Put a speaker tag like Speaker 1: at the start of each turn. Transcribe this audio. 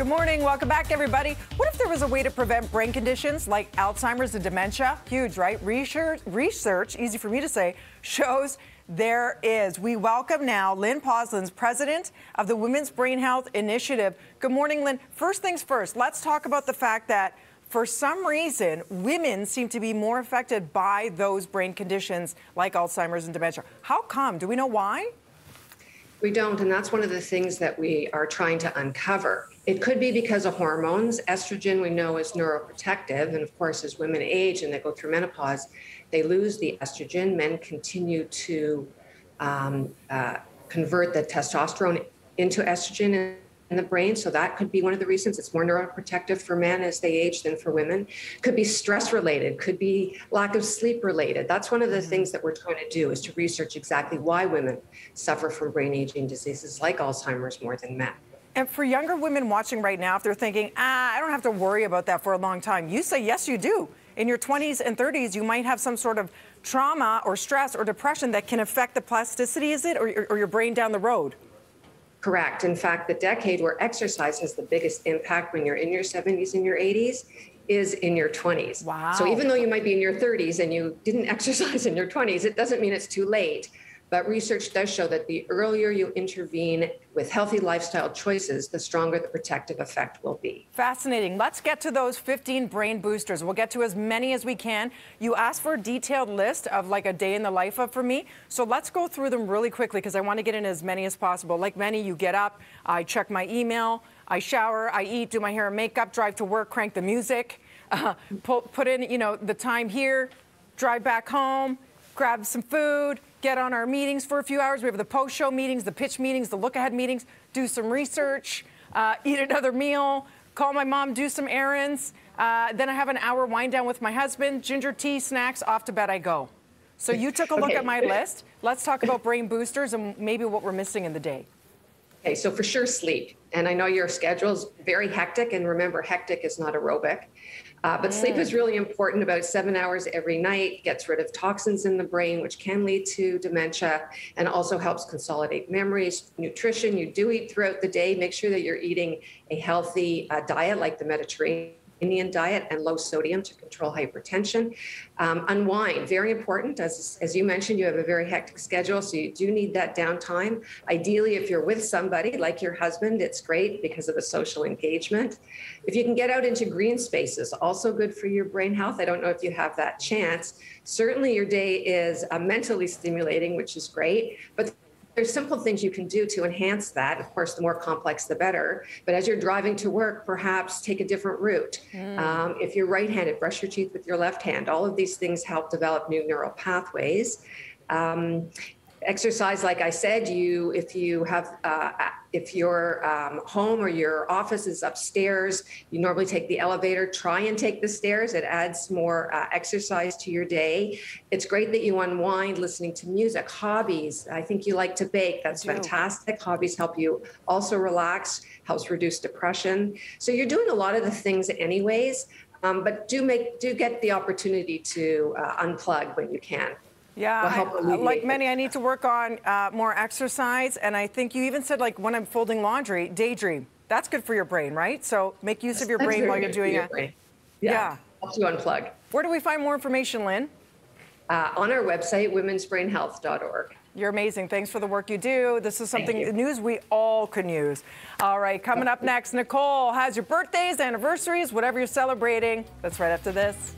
Speaker 1: Good morning. Welcome back, everybody. What if there was a way to prevent brain conditions like Alzheimer's and dementia? Huge, right? Research, easy for me to say, shows there is. We welcome now Lynn Posluns, president of the Women's Brain Health Initiative. Good morning, Lynn. First things first, let's talk about the fact that for some reason, women seem to be more affected by those brain conditions like Alzheimer's and dementia. How come? Do we know why?
Speaker 2: We don't, and that's one of the things that we are trying to uncover. It could be because of hormones. Estrogen, we know, is neuroprotective, and of course, as women age and they go through menopause, they lose the estrogen. Men continue to convert the testosterone into estrogen in the brain, so that could be one of the reasons. It's more neuroprotective for men as they age than for women. Could be stress related, could be lack of sleep related. That's one of the things that we're trying to do, is to research exactly why women suffer from brain aging diseases like Alzheimer's more than men.
Speaker 1: And for younger women watching right now, if they're thinking, I don't have to worry about that for a long time, you say, yes, you do. In your 20s and 30s, you might have some sort of trauma or stress or depression that can affect the plasticity, is it, or your brain down the road?
Speaker 2: Correct. In fact, the decade where exercise has the biggest impact when you're in your 70s and your 80s is in your 20s.
Speaker 1: Wow.
Speaker 2: So even though you might be in your 30s and you didn't exercise in your 20s, it doesn't mean it's too late. But research does show that the earlier you intervene with healthy lifestyle choices, the stronger the protective effect will be.
Speaker 1: Fascinating. Let's get to those 15 brain boosters. We'll get to as many as we can. You asked for a detailed list of like a day in the life of for me. So let's go through them really quickly because I want to get in as many as possible. Like many, you get up, I check my email, I shower, I eat, do my hair and makeup, drive to work, crank the music, put in, the time here, drive back home, grab some food, get on our meetings for a few hours. We have the post-show meetings, the pitch meetings, the look-ahead meetings, do some research, eat another meal, call my mom, do some errands. Then I have an hour wind down with my husband, ginger tea, snacks, off to bed I go. So you took a look at my list. Let's talk about brain boosters and maybe what we're missing in the day.
Speaker 2: Okay, so for sure sleep. And I know your schedule is very hectic, and remember, hectic is not aerobic. But sleep is really important, about 7 hours every night, gets rid of toxins in the brain, which can lead to dementia, and also helps consolidate memories. Nutrition, you do eat throughout the day. Make sure that you're eating a healthy diet like the Mediterranean diet and low sodium to control hypertension. Unwind, very important. As you mentioned, you have a very hectic schedule, so you do need that downtime. Ideally, if you're with somebody like your husband, it's great because of the social engagement. If you can get out into green spaces, also good for your brain health. I don't know if you have that chance. Certainly your day is mentally stimulating, which is great, but there's simple things you can do to enhance that. Of course, the more complex, the better. But as you're driving to work, perhaps take a different route. If you're right-handed, brush your teeth with your left hand. All of these things help develop new neural pathways. Exercise, like I said, if your home or your office is upstairs, you normally take the elevator, try and take the stairs. It adds more exercise to your day. It's great that you unwind listening to music. Hobbies, I think you like to bake. That's fantastic. Hobbies help you also relax, helps reduce depression. So you're doing a lot of the things anyways, but do get the opportunity to unplug when you can.
Speaker 1: Yeah, like many, I need to work on more exercise. And I think you even said, like, when I'm folding laundry, daydream. That's good for your brain, right? So make use of your brain while you're doing it.
Speaker 2: Yeah. Helps you unplug.
Speaker 1: Where do we find more information, Lynn?
Speaker 2: On our website, womensbrainhealth.org.
Speaker 1: You're amazing. Thanks for the work you do. This is something, news we all can use. All right, coming up next, Nicole has your birthdays, anniversaries, whatever you're celebrating. That's right after this.